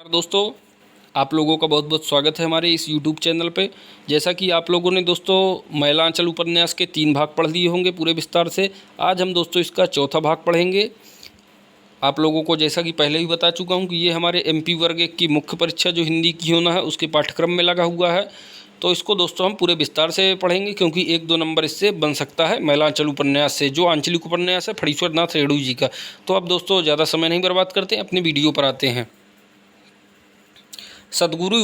दोस्तों, आप लोगों का बहुत बहुत स्वागत है हमारे इस YouTube चैनल पे। जैसा कि आप लोगों ने दोस्तों मैलांचल उपन्यास के 3 भाग पढ़ लिए होंगे पूरे विस्तार से। आज हम दोस्तों इसका चौथा भाग पढ़ेंगे। आप लोगों को जैसा कि पहले ही बता चुका हूँ कि ये हमारे MP वर्ग 1 की मुख्य परीक्षा जो हिंदी की होना है उसके पाठ्यक्रम में लगा हुआ है। तो इसको दोस्तों हम पूरे विस्तार से पढ़ेंगे क्योंकि 1-2 नंबर इससे बन सकता है मैलांचल उपन्यास से, जो आंचलिक उपन्यास है फणीश्वर नाथ रेणु जी का। तो अब दोस्तों ज़्यादा समय नहीं बर्बाद करते, अपनी वीडियो पर आते हैं। सदगुरु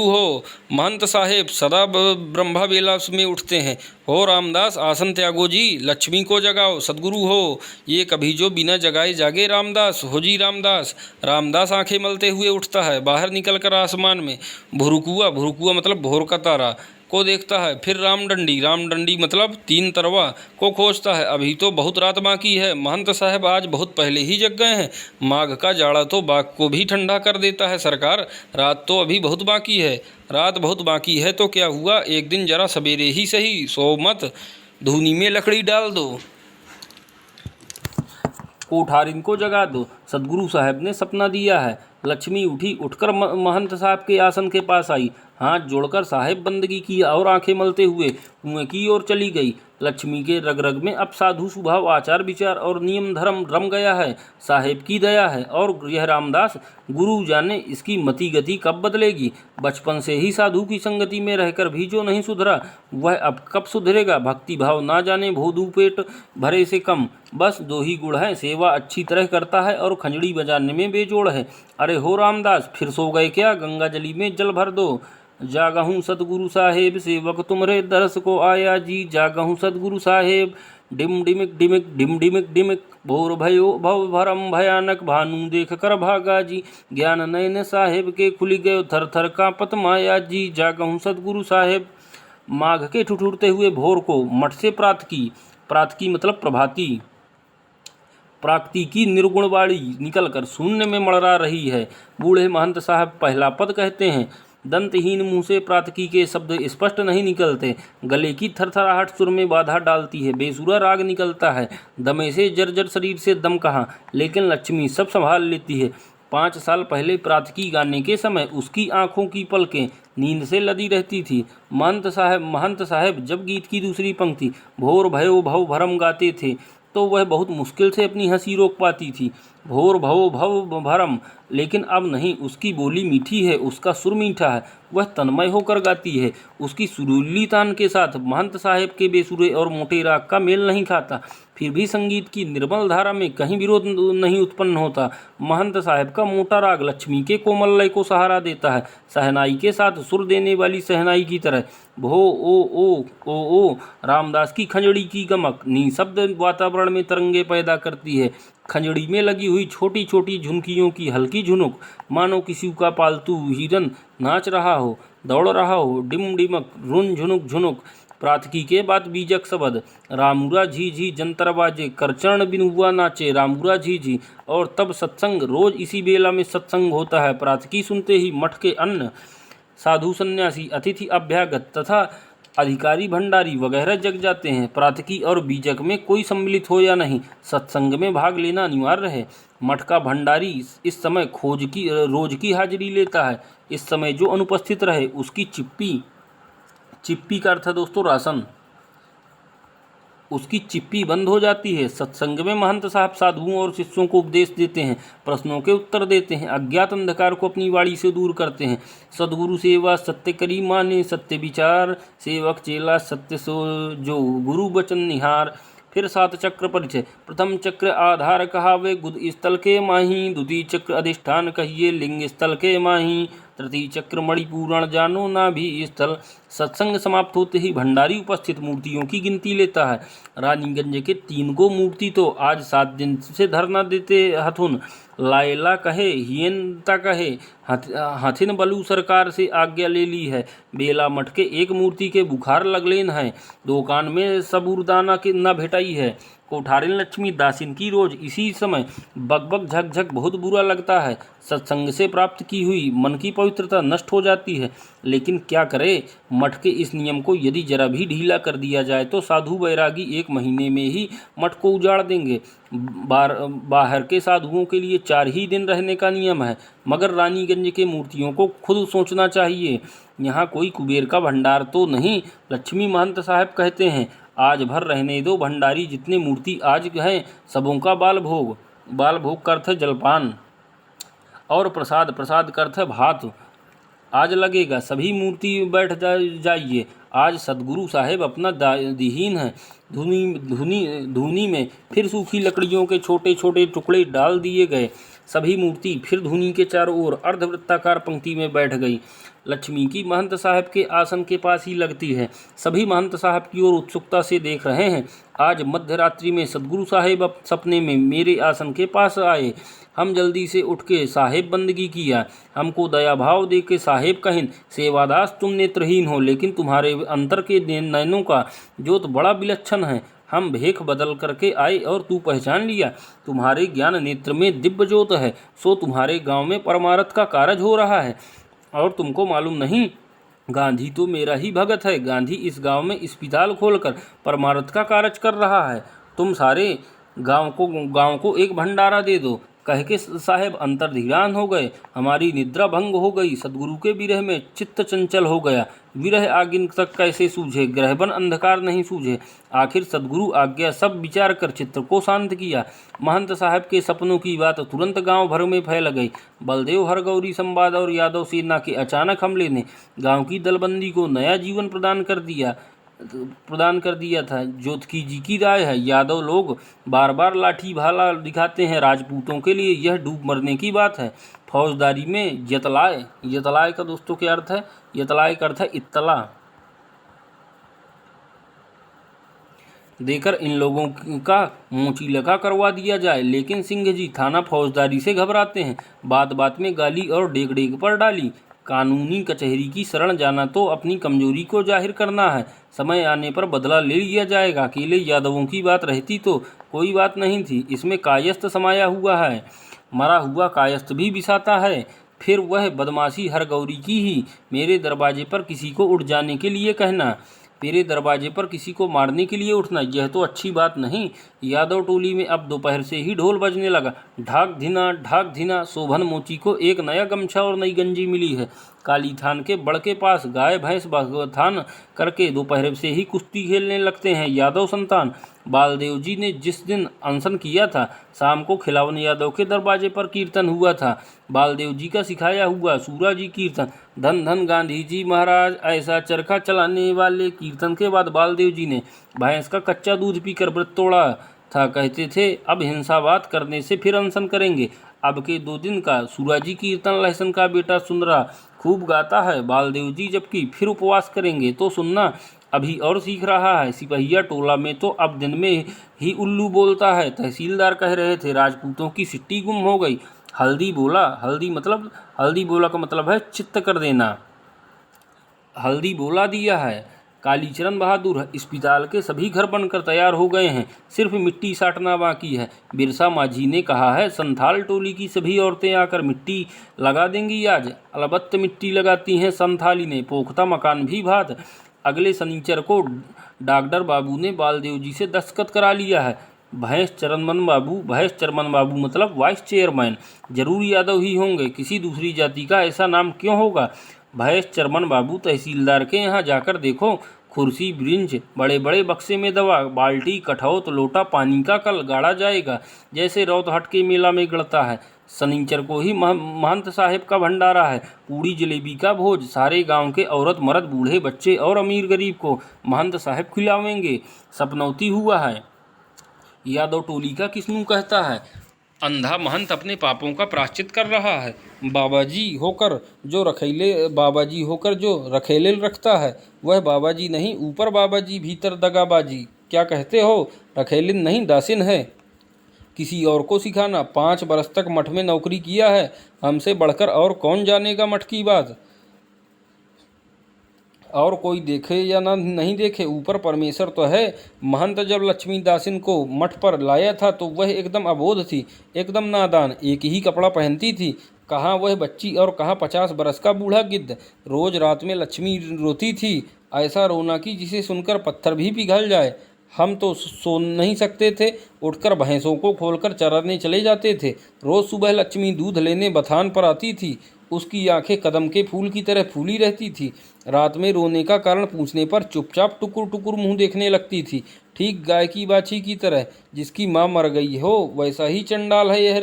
हो महंत साहेब सदा ब्रह्मा बेला में उठते हैं। हो रामदास आसन त्यागो जी, लक्ष्मी को जगाओ सदगुरु हो। ये कभी जो बिना जगाए जागे रामदास हो जी रामदास। रामदास आंखें मलते हुए उठता है, बाहर निकलकर आसमान में भुरुकुआ, भुरुकुआ मतलब भोर का तारा को देखता है। फिर रामडंडी मतलब 3 तरवा को खोजता है। अभी तो बहुत रात बाकी है, महंत साहब आज बहुत पहले ही जग गए हैं। माघ का जाड़ा तो बाघ को भी ठंडा कर देता है सरकार, रात तो अभी बहुत बाकी है। रात बहुत बाकी है तो क्या हुआ, एक दिन जरा सवेरे ही सही, सो मत धूनी में लकड़ी डाल दो, कोठारिन को जगा दो। सदगुरु साहब ने सपना दिया है। लक्ष्मी उठी, उठकर महंत साहब के आसन के पास आई, हाथ जोड़कर साहेब बंदगी की और आंखें मलते हुए कुएं की ओर चली गई। लक्ष्मी के रग रग में अब साधु स्वभाव, आचार विचार और नियम धर्म रम गया है। साहेब की दया है और यह रामदास, गुरु जाने इसकी मति गति कब बदलेगी। बचपन से ही साधु की संगति में रहकर भी जो नहीं सुधरा वह अब कब सुधरेगा। भक्ति भाव ना जाने भोदू पेट भरे से कम, बस 2 ही गुण है, सेवा अच्छी तरह करता है और खंजड़ी बजाने में बेजोड़ है। अरे हो रामदास, फिर सो गए क्या, गंगा जली में जल भर दो। जागहूँ सतगुरु साहेब, सेवक तुम्हारे दरस को आया जी। जागहूँ सतगुरु साहेब, डिम डिमिक डिमिक डिम डिमिक डिमिक, भोर भयो भव भरम भयानक, भानु देख कर भागा जी। ज्ञान नयन साहेब के खुली गयो, थर थर कांपत माया जी। जागहूँ सतगुरु साहेब। माघ के ठुठुरते हुए भोर को मठ से प्रातकी मतलब प्रभाती, प्राक्ति की निर्गुणवाणी निकलकर शून्य में मड़रा रही है। बूढ़े महंत साहब पहला पद कहते हैं। दंतहीन मुंह से प्रातकी के शब्द स्पष्ट नहीं निकलते। गले की थरथराहट सुर में बाधा डालती है। बेसुरा राग निकलता है। दमे से जर्जर शरीर से दम कहाँ, लेकिन लक्ष्मी सब संभाल लेती है। 5 साल पहले प्रातकी गाने के समय उसकी आंखों की पलकें नींद से लदी रहती थी। महंत साहब जब गीत की दूसरी पंक्ति भोर भयो भव भरम गाते थे तो वह बहुत मुश्किल से अपनी हंसी रोक पाती थी। भोर भव भव भरम, लेकिन अब नहीं। उसकी बोली मीठी है, उसका सुर मीठा है, वह तन्मय होकर गाती है। उसकी सुरीली तान के साथ महंत साहेब के बेसुरे और मोटे राग का मेल नहीं खाता। फिर भी संगीत की निर्मल धारा में कहीं विरोध नहीं उत्पन्न होता। महंत साहब का मोटा राग लक्ष्मी के कोमल लय को सहारा देता है, शहनाई के साथ सुर देने वाली शहनाई की तरह। भो ओ रामदास की खंजड़ी की गमक निःशब्द वातावरण में तरंगे पैदा करती है। खंजड़ी में लगी हुई छोटी छोटी झुनकियों की हल्की झुनुक मानो किसी का पालतू हिरन नाच रहा हो, दौड़ रहा हो। Dim डिमक run झुनुक झुनुक। प्रातकी के बाद बीजक शब्द रामुरा झी झी, जंतर बाजे करचरण बिन हुआ नाचे रामुरा झी झी। और तब सत्संग, रोज इसी बेला में सत्संग होता है। प्रातकी सुनते ही मठ के अन्य साधु सन्यासी, अतिथि अभ्यागत तथा अधिकारी भंडारी वगैरह जग जाते हैं। प्रातकी और बीजक में कोई सम्मिलित हो या नहीं, सत्संग में भाग लेना अनिवार्य है। मठ का भंडारी इस समय रोज की हाजिरी लेता है। इस समय जो अनुपस्थित रहे उसकी चिप्पी का अर्थ है दोस्तों राशन, उसकी चिप्पी बंद हो जाती है। सत्संग में महंत साहब साधुओं और शिष्यों को उपदेश देते हैं, प्रश्नों के उत्तर देते हैं, अज्ञात अंधकार को अपनी वाणी से दूर करते हैं। सदगुरु सेवा सत्य करी माने, सत्य विचार सेवक चेला सत्य सो जो, गुरु वचन निहार। फिर 7 चक्र परिचय। प्रथम चक्र आधार कहावे, गुद स्थल के माही। द्वितीय चक्र अधिष्ठान कहिए, लिंग स्थल के माही। तृतीय चक्र मणिपूरण जानो नाभि स्थल। सत्संग समाप्त होते ही भंडारी उपस्थित मूर्तियों की गिनती लेता है। रानीगंज के 3 गो मूर्ति तो आज 7 दिन से धरना देते हथुन। लायला कहे, हियनता कहे, हथिन बलू सरकार से आज्ञा ले ली है। बेला मठ के 1 मूर्ति के बुखार लगलेन है। दुकान में सबूरदाना के न भेटाई है। कोठारिन लक्ष्मी दासिन की रोज इसी समय बकबक झकझक बहुत बुरा लगता है। सत्संग से प्राप्त की हुई मन की पवित्रता नष्ट हो जाती है, लेकिन क्या करे, मठ के इस नियम को यदि जरा भी ढीला कर दिया जाए तो साधु बैरागी 1 महीने में ही मठ को उजाड़ देंगे। बाहर के साधुओं के लिए 4 ही दिन रहने का नियम है, मगर रानीगंज के मूर्तियों को खुद सोचना चाहिए। यहाँ कोई कुबेर का भंडार तो नहीं। लक्ष्मी महंत साहब कहते हैं, आज भर रहने दो भंडारी, जितने मूर्ति आज हैं सबों का बाल भोग। बाल भोग का अर्थ है जलपान, और प्रसाद, प्रसाद का अर्थ है भात। आज लगेगा, सभी मूर्ति बैठ जाइए। आज सदगुरु साहेब अपना दीहीन है। धूनी में फिर सूखी लकड़ियों के छोटे छोटे टुकड़े डाल दिए गए। सभी मूर्ति फिर धूनी के चारों ओर अर्धवृत्ताकार पंक्ति में बैठ गई। लक्ष्मी की महंत साहब के आसन के पास ही लगती है। सभी महंत साहब की ओर उत्सुकता से देख रहे हैं। आज मध्य रात्रि में सदगुरु साहेब सपने में मेरे आसन के पास आए। हम जल्दी से उठ के साहेब बंदगी किया। हमको दया भाव दे के साहेब कहिन, सेवादास तुम नेत्रहीन हो, लेकिन तुम्हारे अंतर के नयनों का ज्योत बड़ा विलक्षण है। हम भेख बदल करके आए और तू पहचान लिया। तुम्हारे ज्ञान नेत्र में दिव्य ज्योत है, सो तुम्हारे गांव में परमारथ का कार्य हो रहा है। और तुमको मालूम नहीं, गांधी तो मेरा ही भगत है। गांधी इस गांव में अस्पताल खोलकर परमारथ का कार्य कर रहा है। तुम सारे गांव को एक भंडारा दे दो। कह के साहेब अंतर्धिरान हो गए। हमारी निद्रा भंग हो गई। सदगुरु के विरह में चित्त चंचल हो गया। विरह आगिन तक कैसे सूझे, ग्रहबन अंधकार नहीं सूझे। आखिर सदगुरु आज्ञा सब विचार कर चित्त को शांत किया। महंत साहब के सपनों की बात तुरंत गांव भर में फैल गई। बलदेव, हरगौरी, संवाद और यादव सेना के अचानक हमले ने गांव की दलबंदी को नया जीवन प्रदान कर दिया था। जोतकी जी की राय है, यादव लोग बार बार लाठी भाला दिखाते हैं। राजपूतों के लिए यह डूब मरने की बात है। फौजदारी में यतलाय का दोस्तों क्या अर्थ है? यतलाय का अर्थ है इत्तला देकर इन लोगों का मोची लगा करवा दिया जाए। लेकिन सिंह जी थाना फौजदारी से घबराते हैं। बात बात में गाली और डेग डेग पर डाली। कानूनी कचहरी की शरण जाना तो अपनी कमजोरी को जाहिर करना है। समय आने पर बदला ले लिया जाएगा। अकेले यादवों की बात रहती तो कोई बात नहीं थी, इसमें कायस्थ समाया हुआ है। मरा हुआ कायस्थ भी बिसाता है। फिर वह बदमाशी हरगौरी की ही। मेरे दरवाजे पर किसी को उठ जाने के लिए कहना, मेरे दरवाजे पर किसी को मारने के लिए उठना, यह तो अच्छी बात नहीं। यादव टोली में अब दोपहर से ही ढोल बजने लगा। ढाक धिना। शोभन मोची को एक नया गमछा और नई गंजी मिली है। काली थान के बड़ के पास गाय भैंस थान करके दोपहर से ही कुश्ती खेलने लगते हैं यादव संतान। बालदेव जी ने जिस दिन अनशन किया था, शाम को खिलावन यादव के दरवाजे पर कीर्तन हुआ था। बालदेव जी का सिखाया हुआ सूरा जी कीर्तन। धन धन गांधी जी महाराज, ऐसा चरखा चलाने वाले। कीर्तन के बाद बालदेव जी ने भैंस का कच्चा दूध पीकर व्रत तोड़ा था। कहते थे अब हिंसावाद करने से फिर अनशन करेंगे। अब के 2 दिन का सूराजी कीर्तन लहसन का बेटा सुंदरा खूब गाता है। बालदेव जी जबकि फिर उपवास करेंगे तो सुनना, अभी और सीख रहा है। सिपहिया टोला में तो अब दिन में ही उल्लू बोलता है। तहसीलदार कह रहे थे राजपूतों की सिट्टी गुम हो गई। हल्दी बोला का मतलब है चित्त कर देना। हल्दी बोला दिया है। कालीचरण बहादुर अस्पताल के सभी घर बनकर तैयार हो गए हैं, सिर्फ मिट्टी साटना बाकी है। बिरसा माझी ने कहा है संथाल टोली की सभी औरतें आकर मिट्टी लगा देंगी। आज अलबत्त मिट्टी लगाती हैं संथाली ने। पोख्ता मकान भी भात। अगले शनिचर को डॉक्टर बाबू ने बालदेव जी से दस्तखत करा लिया है। भैंस चरमन बाबू मतलब वाइस चेयरमैन। जरूर यादव ही होंगे, किसी दूसरी जाति का ऐसा नाम क्यों होगा? भैंस चरमन बाबू तहसीलदार के यहाँ जाकर देखो। कुर्सी, ब्रिंच, बड़े बड़े बक्से में दवा, बाल्टी, कठौत, लोटा, पानी का कल गाड़ा जाएगा जैसे रौतहट के मेला में गड़ता है। शनिचर को ही महंत साहेब का भंडारा है। पूड़ी जलेबी का भोज। सारे गांव के औरत मर्द, बूढ़े बच्चे और अमीर गरीब को महंत साहेब खिलावेंगे। सपनौती हुआ है। यादव टोली का किस्नू कहता है अंधा महंत अपने पापों का प्रायश्चित कर रहा है। बाबाजी होकर जो रखेले रखता है वह बाबाजी नहीं, ऊपर बाबाजी भीतर दगाबाजी। क्या कहते हो? रखेलिन नहीं दासिन है। किसी और को सिखाना। 5 बरस तक मठ में नौकरी किया है, हमसे बढ़कर और कौन जानेगा मठ की बात। और कोई देखे या ना नहीं देखे, ऊपर परमेश्वर तो है। महंत जब लक्ष्मी दासिन को मठ पर लाया था तो वह एकदम अबोध थी, एकदम नादान। एक ही कपड़ा पहनती थी, कहाँ वह बच्ची और कहाँ 50 बरस का बूढ़ा गिद्ध। रोज रात में लक्ष्मी रोती थी, ऐसा रोना कि जिसे सुनकर पत्थर भी पिघल जाए। हम तो सो नहीं सकते थे, उठकर भैंसों को खोलकर चराने चले जाते थे। रोज सुबह लक्ष्मी दूध लेने बथान पर आती थी। उसकी आंखें कदम के फूल की तरह फूली रहती थी। रात में रोने का कारण पूछने पर चुपचाप टुकुर टुकुर मुंह देखने लगती थी, ठीक गाय की बाछी की तरह। जिसकी माँ मर गई हो वैसा ही चंडाल है यह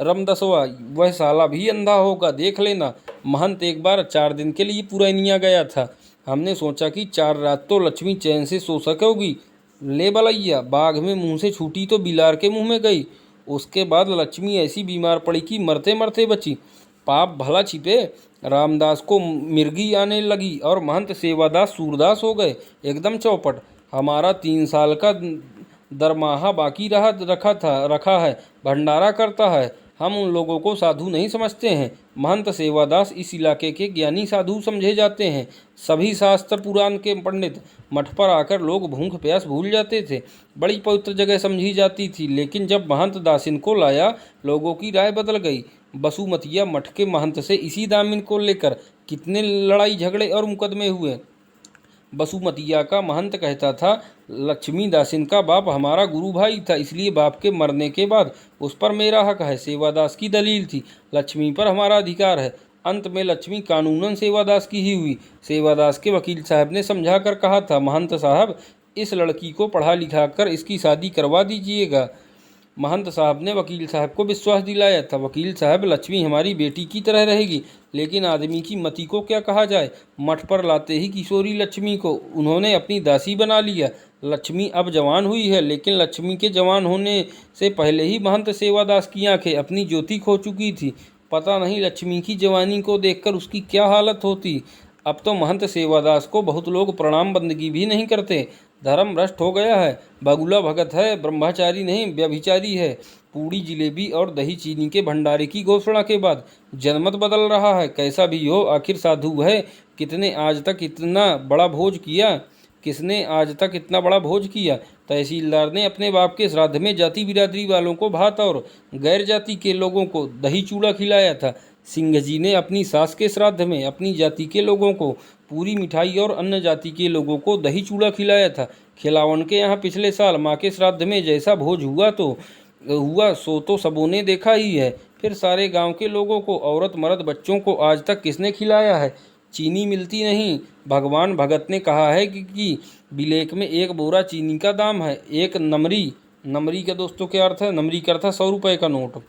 रमदसवा। वह साला भी अंधा होगा, देख लेना। महंत एक बार 4 दिन के लिए पुरैनिया गया था। हमने सोचा कि 4 रात तो लक्ष्मी चैन से सो सकोगी। ले बलैया, बाघ में मुंह से छूटी तो बिलार के मुंह में गई। उसके बाद लक्ष्मी ऐसी बीमार पड़ी कि मरते मरते बची। पाप भला छिपे, रामदास को मिर्गी आने लगी और महंत सेवादास सूरदास हो गए, एकदम चौपट। हमारा 3 साल का दरमाहा बाकी रखा है, भंडारा करता है। हम उन लोगों को साधु नहीं समझते हैं। महंत सेवादास इस इलाके के ज्ञानी साधु समझे जाते हैं। सभी शास्त्र पुराण के पंडित। मठ पर आकर लोग भूख प्यास भूल जाते थे। बड़ी पवित्र जगह समझी जाती थी, लेकिन जब महंत दासिन को लाया लोगों की राय बदल गई। बसुमतिया मठ के महंत से इसी दामिन को लेकर कितने लड़ाई झगड़े और मुकदमे हुए। बसुमतिया का महंत कहता था, लक्ष्मी दासिन का बाप हमारा गुरु भाई था, इसलिए बाप के मरने के बाद उस पर मेरा हक है। सेवादास की दलील थी, लक्ष्मी पर हमारा अधिकार है। अंत में लक्ष्मी कानूनन सेवादास की ही हुई। सेवादास के वकील साहब ने समझा कर कहा था, महंत साहब इस लड़की को पढ़ा लिखा कर इसकी शादी करवा दीजिएगा। महंत साहब ने वकील साहब को विश्वास दिलाया था। वकील साहब, लक्ष्मी हमारी बेटी की तरह रहेगी, लेकिन आदमी की मति को क्या कहा जाए। मठ पर लाते ही किशोरी लक्ष्मी को उन्होंने अपनी दासी बना लिया। लक्ष्मी अब जवान हुई है, लेकिन लक्ष्मी के जवान होने से पहले ही महंत सेवादास की आंखें अपनी ज्योति खो चुकी थी। पता नहीं लक्ष्मी की जवानी को देखकर उसकी क्या हालत होती। अब तो महंत सेवादास को बहुत लोग प्रणाम बंदगी भी नहीं करते। धर्म भ्रष्ट हो गया है। बगुला भगत है, ब्रह्मचारी नहीं व्यभिचारी है। पूड़ी जिलेबी और दही चीनी के भंडारे की घोषणा के बाद जनमत बदल रहा है। कैसा भी हो, आखिर साधु है। किसने आज तक इतना बड़ा भोज किया। तहसीलदार ने अपने बाप के श्राद्ध में जाति बिरादरी वालों को भात और गैर जाति के लोगों को दही चूड़ा खिलाया था। सिंह जी ने अपनी सास के श्राद्ध में अपनी जाति के लोगों को पूरी मिठाई और अन्य जाति के लोगों को दही चूड़ा खिलाया था। खिलावन के यहाँ पिछले साल माँ के श्राद्ध में जैसा भोज हुआ सो तो सबों ने देखा ही है। फिर सारे गांव के लोगों को, औरत मर्द बच्चों को आज तक किसने खिलाया है। चीनी मिलती नहीं। भगवान भगत ने कहा है कि बिलेक में 1 बोरा चीनी का दाम है। एक नमरी का दोस्तों क्या अर्थ है? नमरी का अर्थ है 100 रुपये का नोट।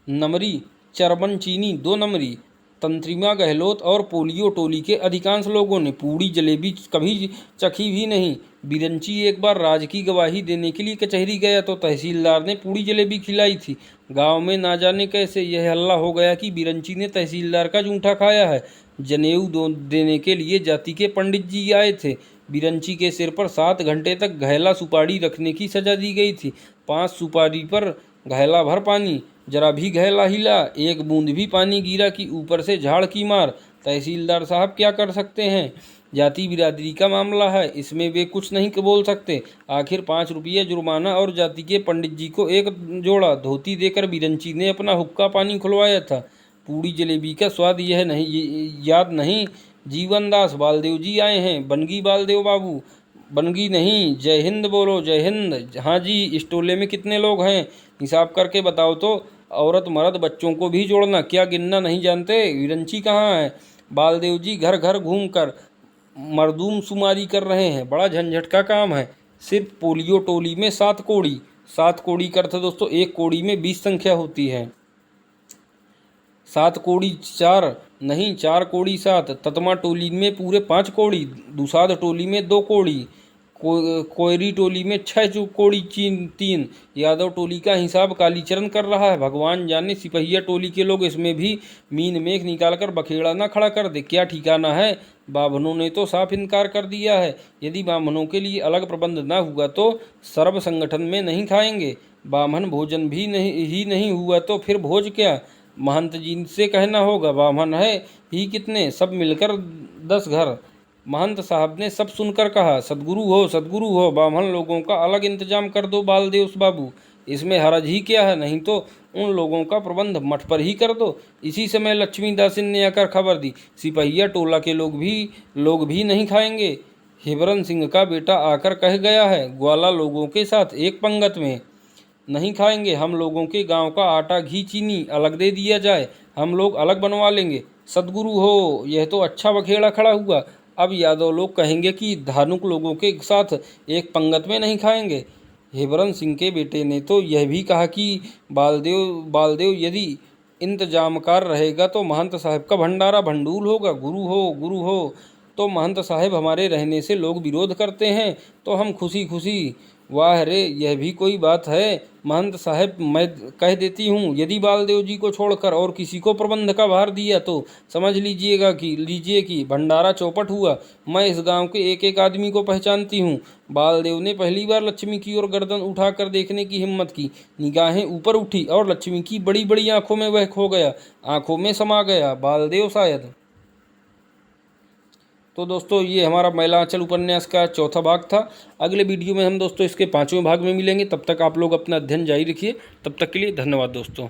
नमरी चरबन चीनी 2 नमरी। तंत्रिमा गहलोत और पोलियो टोली के अधिकांश लोगों ने पूड़ी जलेबी कभी चखी भी नहीं। बिरंची एक बार राज की गवाही देने के लिए कचहरी गया तो तहसीलदार ने पूड़ी जलेबी खिलाई थी। गांव में ना जाने कैसे यह हल्ला हो गया कि बिरंची ने तहसीलदार का जूठा खाया है। जनेऊ देने के लिए जाति के पंडित जी आए थे। बिरंची के सिर पर 7 घंटे तक घैला सुपारी रखने की सजा दी गई थी। 5 सुपारी पर घैला भर पानी। जरा भी घैला हिला, 1 बूंद भी पानी गिरा कि ऊपर से झाड़ की मार। तहसीलदार साहब क्या कर सकते हैं? जाति बिरादरी का मामला है, इसमें वे कुछ नहीं बोल सकते। आखिर 5 रुपये जुर्माना और जाति के पंडित जी को 1 जोड़ा धोती देकर बिरंची ने अपना हुक्का पानी खुलवाया था। पूड़ी जलेबी का स्वाद यह नहीं याद नहीं। जीवनदास बालदेव जी आए हैं। बनगी बालदेव बाबू। बनगी नहीं, जय हिंद बोलो, जय हिंद। हाँ जी, इस टोले में कितने लोग हैं? हिसाब करके बताओ तो। औरत मर्द बच्चों को भी जोड़ना, क्या गिनना नहीं जानते? विरंची कहाँ है? बालदेव जी घर घर घूमकर मरदूम शुमारी कर रहे हैं। बड़ा झंझट का काम है। सिर्फ पोलियो टोली में 7 कोड़ी। 7 कोड़ी का अर्थ दोस्तों 1 कोड़ी में 20 संख्या होती है। 7 कोड़ी 4 नहीं, 4 कोड़ी 7। ततमा टोली में पूरे 5 कोड़ी। दुसाध टोली में 2 कोड़ी। कोयरी टोली में 6 कोड़ी 3। यादव टोली का हिसाब कालीचरण कर रहा है। भगवान जाने सिपहिया टोली के लोग इसमें भी मीन मेख निकालकर बखेड़ा ना खड़ा कर दे, क्या ठिकाना है। बाभनों ने तो साफ इनकार कर दिया है। यदि बामनों के लिए अलग प्रबंध ना हुआ तो सर्व संगठन में नहीं खाएंगे। बामन भोजन भी नहीं हुआ तो फिर भोज क्या? महंत जी से कहना होगा, बामन है ही कितने, सब मिलकर 10 घर। महंत साहब ने सब सुनकर कहा, सदगुरु हो, बामन लोगों का अलग इंतजाम कर दो बालदेव बाबू। इसमें हरज ही क्या है? नहीं तो उन लोगों का प्रबंध मठ पर ही कर दो। इसी समय लक्ष्मीदासिन ने आकर खबर दी, सिपहिया टोला के लोग भी नहीं खाएंगे। हिबरन सिंह का बेटा आकर कह गया है, ग्वाला लोगों के साथ एक पंगत में नहीं खाएंगे। हम लोगों के गांव का आटा घी चीनी अलग दे दिया जाए, हम लोग अलग बनवा लेंगे। सदगुरु हो, यह तो अच्छा बखेड़ा खड़ा हुआ। अब यादव लोग कहेंगे कि धानुक लोगों के साथ एक पंगत में नहीं खाएंगे। हिबरन सिंह के बेटे ने तो यह भी कहा कि बालदेव यदि इंतजामकार रहेगा तो महंत साहब का भंडारा भंडूल होगा। गुरु हो तो महंत साहब हमारे रहने से लोग विरोध करते हैं तो हम खुशी खुशी। वाह रे, यह भी कोई बात है। महंत साहब, मैं कह देती हूँ, यदि बालदेव जी को छोड़कर और किसी को प्रबंध का भार दिया तो समझ लीजिए कि भंडारा चौपट हुआ। मैं इस गांव के एक एक आदमी को पहचानती हूँ। बालदेव ने पहली बार लक्ष्मी की ओर गर्दन उठाकर देखने की हिम्मत की। निगाहें ऊपर उठी और लक्ष्मी की बड़ी बड़ी आंखों में वह खो गया, आंखों में समा गया। बालदेव शायद। तो दोस्तों, ये हमारा मैलांचल उपन्यास का चौथा भाग था। अगले वीडियो में हम दोस्तों इसके 5वें भाग में मिलेंगे। तब तक आप लोग अपना अध्ययन जारी रखिए। तब तक के लिए धन्यवाद दोस्तों।